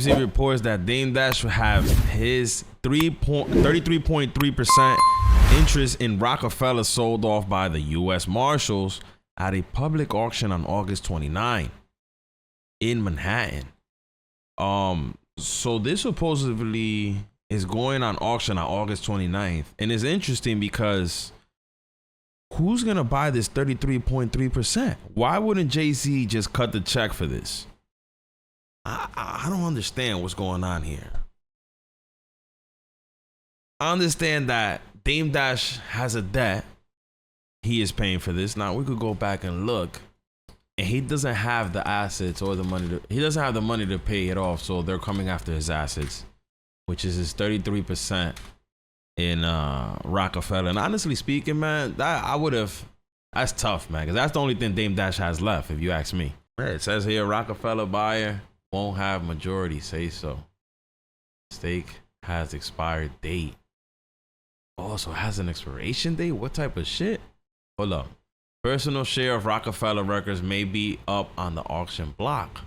TMZ reports that Dame Dash will have his 33.3% interest in Rocafella sold off by the U.S. Marshals at a public auction on August 29 in Manhattan. So this supposedly is going on auction on August 29th. And it's interesting because who's going to buy this 33.3%? Why wouldn't Jay-Z just cut the check for this? I don't understand what's going on here. I understand that Dame Dash has a debt. He is paying for this. Now we could go back and look, and he doesn't have the assets or the money. He doesn't have the money to pay it off, so they're coming after his assets, which is his 33% in Rocafella. And honestly speaking, man, that's tough, man, because that's the only thing Dame Dash has left, if you ask me. It says here, Rocafella buyer won't have majority say so. Stake has expired date. Also has an expiration date? What type of shit? Hold up. Personal share of Rocafella records may be up on the auction block,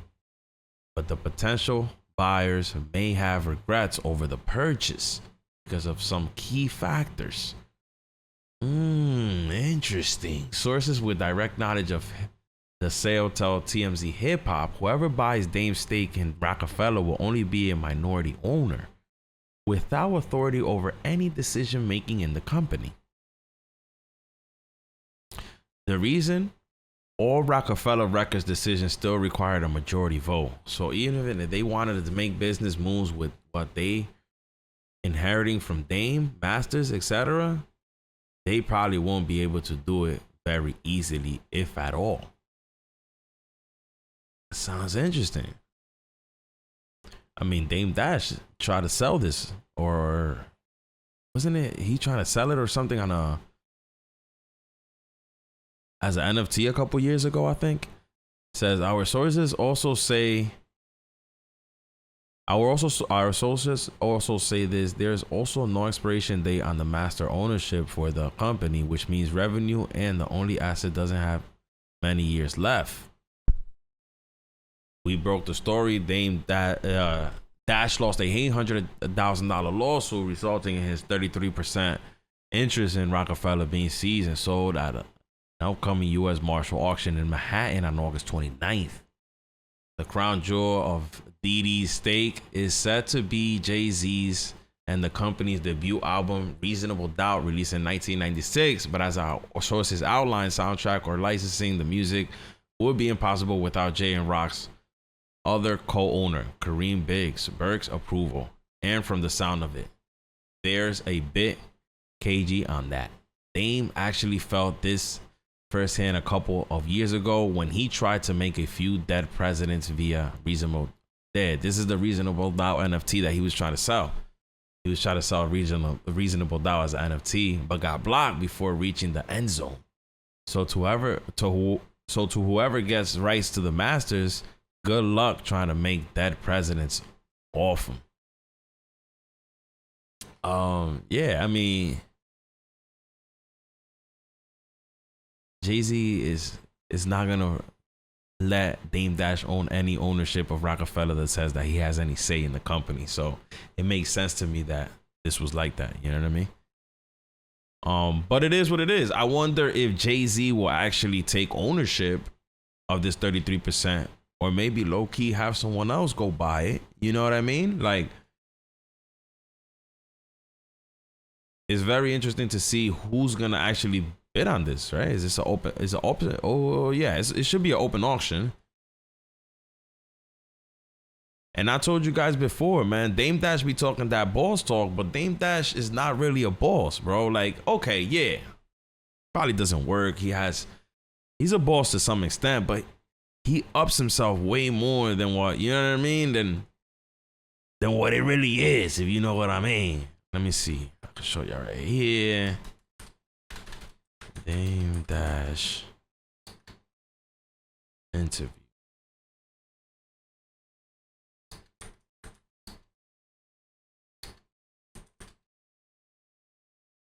but the potential buyers may have regrets over the purchase because of some key factors. Interesting. Sources with direct knowledge of the sale tell TMZ Hip Hop whoever buys Dame's stake in Rocafella will only be a minority owner without authority over any decision making in the company. The reason, all Rocafella Records decisions still required a majority vote. So even if they wanted to make business moves with what they inheriting from Dame, Masters, etc., they probably won't be able to do it very easily, if at all. Sounds interesting. I mean, Dame Dash tried to sell this, or wasn't it he trying to sell it or something on as an NFT a couple years ago, I think. It says our sources also say this. There's also no expiration date on the master ownership for the company, which means revenue, and the only asset doesn't have many years left. We broke the story. Dame Dash lost a $800,000 lawsuit, resulting in his 33% interest in Rocafella being seized and sold at an upcoming U.S. Marshal auction in Manhattan on August 29th. The crown jewel of Diddy's stake is set to be Jay-Z's and the company's debut album, Reasonable Doubt, released in 1996. But as our sources outline, soundtrack or licensing the music would be impossible without Jay and Rock's other co-owner, Kareem Burke's approval, and from the sound of it, there's a bit cagey on that. Dame actually felt this firsthand a couple of years ago when he tried to make a few dead presidents via Reasonable Dead. This is the Reasonable Doubt NFT that he was trying to sell. He was trying to sell Reasonable Doubt as an NFT, but got blocked before reaching the end zone. So to whoever gets rights to the masters, good luck trying to make dead presidents off him. Yeah, I mean, Jay-Z is not gonna let Dame Dash own any ownership of Rocafella that says that he has any say in the company. So it makes sense to me that this was like that. You know what I mean? But it is what it is. I wonder if Jay-Z will actually take ownership of this 33%, or maybe low-key have someone else go buy it. You know what I mean? Like, it's very interesting to see who's gonna actually bid on this, right? Is this an open? Oh yeah, it should be an open auction. And I told you guys before, man, Dame Dash be talking that boss talk, but Dame Dash is not really a boss, bro. Like, okay, yeah, probably doesn't work. He's a boss to some extent, but he ups himself way more than what, you know what I mean, than what it really is, if you know what I mean. Let me see. I can show y'all right here. Dame Dash interview.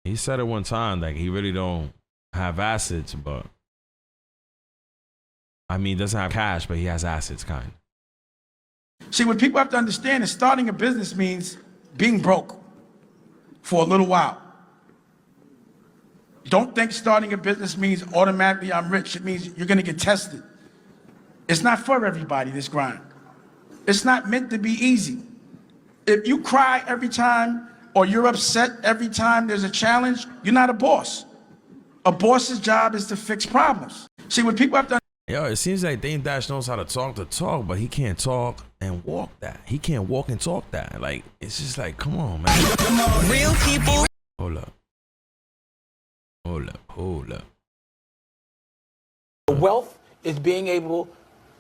He said it one time, like, he really don't have assets, but I mean, doesn't have cash, but he has assets, kind. See, what people have to understand is starting a business means being broke for a little while. Don't think starting a business means automatically I'm rich. It means you're gonna get tested. It's not for everybody, this grind. It's not meant to be easy. If you cry every time or you're upset every time there's a challenge, you're not a boss. A boss's job is to fix problems. See, what people have to Yo, it seems like Dame Dash knows how to talk, but he can't talk and walk that. He can't walk and talk that. Like, it's just like, come on, man. Real people. Hold up. Wealth is being able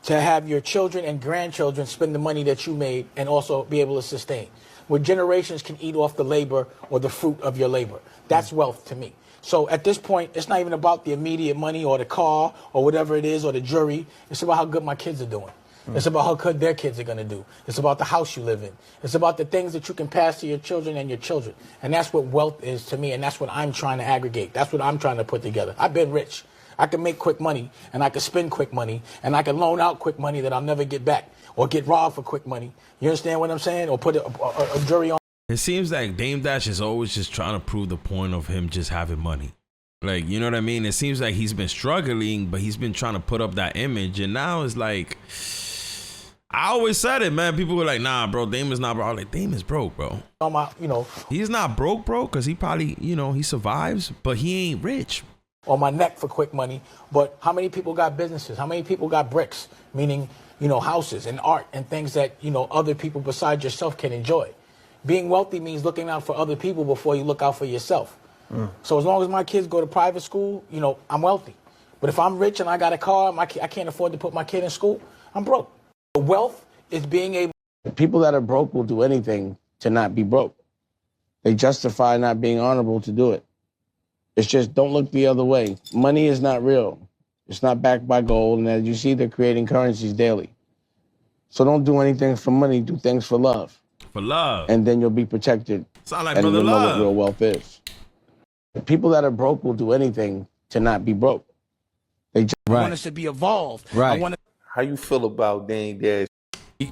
to have your children and grandchildren spend the money that you made and also be able to sustain. Where generations can eat off the labor or the fruit of your labor. That's wealth to me. So at this point, it's not even about the immediate money or the car or whatever it is or the jury. It's about how good my kids are doing. It's about how good their kids are going to do. It's about the house you live in. It's about the things that you can pass to your children and your children. And that's what wealth is to me, and that's what I'm trying to aggregate. That's what I'm trying to put together. I've been rich. I can make quick money, and I can spend quick money, and I can loan out quick money that I'll never get back, or get robbed for quick money. You understand what I'm saying? Or put a jury on. It seems like Dame Dash is always just trying to prove the point of him just having money. Like, you know what I mean? It seems like he's been struggling, but he's been trying to put up that image. And now it's like, I always said it, man. People were like, nah, bro, Dame is not broke. I was like, Dame is broke, bro. He's not broke, bro, because he probably, he survives, but he ain't rich. On my neck for quick money. But how many people got businesses? How many people got bricks? Meaning, houses and art and things that, other people besides yourself can enjoy. Being wealthy means looking out for other people before you look out for yourself. So as long as my kids go to private school, I'm wealthy. But if I'm rich and I got a car, I can't afford to put my kid in school, I'm broke. Wealth is being able. People that are broke will do anything to not be broke. They justify not being honorable to do it. It's just don't look the other way. Money is not real. It's not backed by gold. And as you see, they're creating currencies daily. So don't do anything for money. Do things for love. For love. And then you'll be protected. Sound like and Brother you'll know Love. what real wealth is. People that are broke will do anything to not be broke. They just want us to be evolved. Right. I want How you feel about Dame Dash?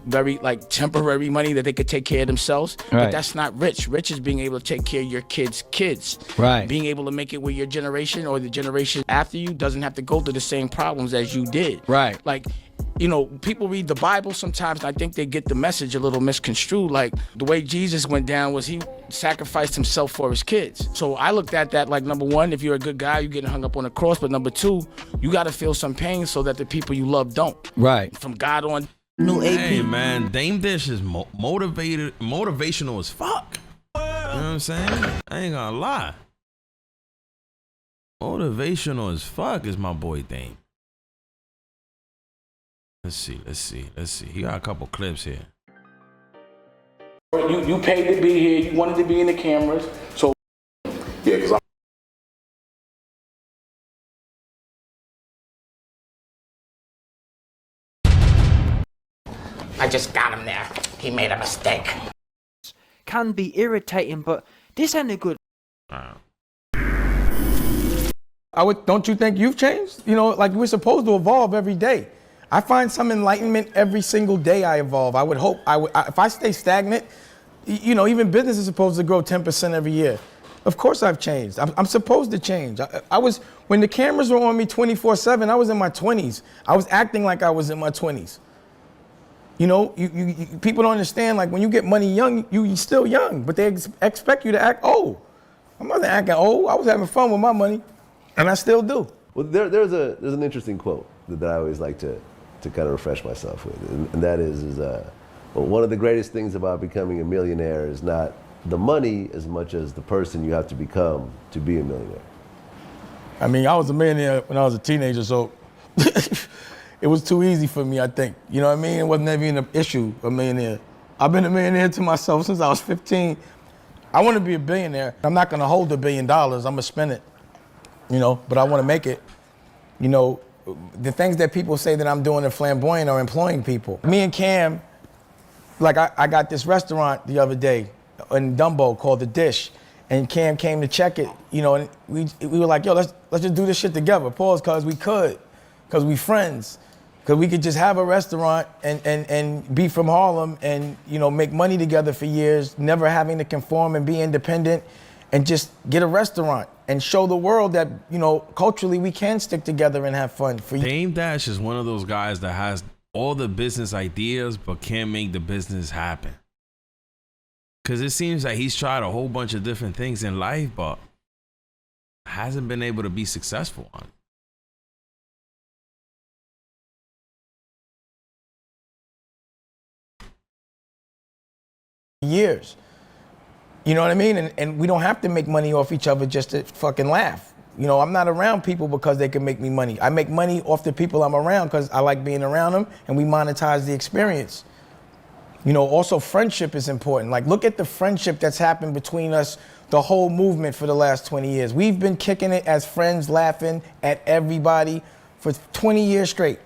very temporary money that they could take care of themselves. Right. But that's not rich. Rich is being able to take care of your kids' kids. Right. Being able to make it where your generation or the generation after you doesn't have to go through the same problems as you did. Right. Like, people read the Bible sometimes, and I think they get the message a little misconstrued. Like, the way Jesus went down was he sacrificed himself for his kids. So I looked at that like, number one, if you're a good guy, you're getting hung up on the cross. But number two, you got to feel some pain so that the people you love don't. Right. From God on. New AP. Hey, man, Dame Dash is motivational as fuck. You know what I'm saying? I ain't gonna lie. Motivational as fuck is my boy Dame. Let's see. He got a couple clips here. You paid to be here. You wanted to be in the cameras. So Yeah, because I just got him there. He made a mistake. Can be irritating, but this ain't a good. Don't you think you've changed? We're supposed to evolve every day. I find some enlightenment every single day I evolve. I would hope, if I stay stagnant, even business is supposed to grow 10% every year. Of course I've changed. I'm supposed to change. When the cameras were on me 24/7, I was in my 20s. I was acting like I was in my 20s. People don't understand, like, when you get money young, you're still young, but they expect you to act old. I wasn't acting old. I was having fun with my money, and I still do. Well, there's an interesting quote that I always like to kind of refresh myself with, and that is one of the greatest things about becoming a millionaire is not the money as much as the person you have to become to be a millionaire. I mean, I was a millionaire when I was a teenager, so it was too easy for me, I think. You know what I mean? It wasn't even an issue, a millionaire. I've been a millionaire to myself since I was 15. I want to be a billionaire. I'm not going to hold $1 billion. I'm going to spend it, but I want to make it. The things that people say that I'm doing in Flamboyant are employing people. Me and Cam, I got this restaurant the other day in Dumbo called The Dish, and Cam came to check it, and we were like, yo, let's just do this shit together. Pause, because we could, because we friends. Because we could just have a restaurant and be from Harlem and, you know, make money together for years, never having to conform and be independent, and just get a restaurant and show the world that, you know, culturally we can stick together and have fun. Dame Dash is one of those guys that has all the business ideas but can't make the business happen. Because it seems like he's tried a whole bunch of different things in life but hasn't been able to be successful on it. Years. You know what I mean? And we don't have to make money off each other just to fucking laugh. You know, I'm not around people because they can make me money. I make money off the people I'm around because I like being around them and we monetize the experience. You know, also friendship is important. Like, look at the friendship that's happened between us, the whole movement for the last 20 years. We've been kicking it as friends, laughing at everybody for 20 years straight.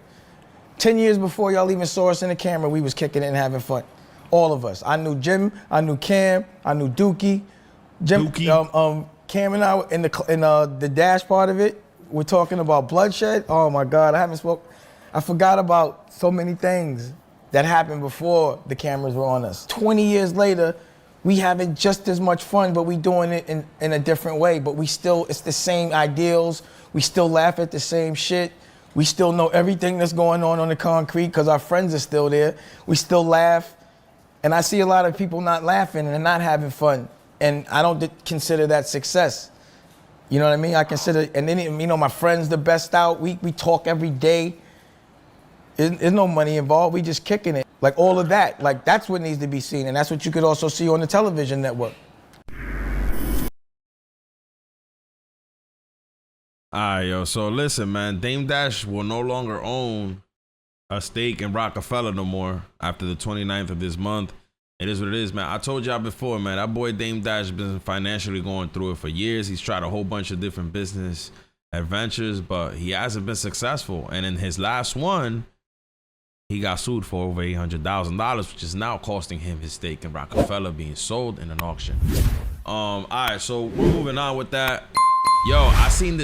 10 years before y'all even saw us in the camera, we was kicking it and having fun. All of us. I knew Jim, I knew Cam, I knew Dookie. Cam and I in the Dash part of it, we're talking about bloodshed. Oh my God, I forgot about so many things that happened before the cameras were on us. 20 years later, we having just as much fun, but we doing it in a different way. But it's the same ideals. We still laugh at the same shit. We still know everything that's going on the concrete because our friends are still there. We still laugh. And I see a lot of people not laughing and not having fun. And I don't consider that success. You know what I mean? I consider, and then, you know, my friends the best out. We talk every day. There's no money involved. We just kicking it. Like all of that, like that's what needs to be seen. And that's what you could also see on the television network. All right, yo. So listen, man. Dame Dash will no longer own a stake in Rocafella no more after the 29th of this month. It is what it is, man. I told y'all before, man, that boy Dame Dash has been financially going through it for years. He's tried a whole bunch of different business adventures, but he hasn't been successful. And in his last one, he got sued for over $800,000, which is now costing him his stake in Rocafella being sold in an auction. All right, so we're moving on with that. Yo, I seen this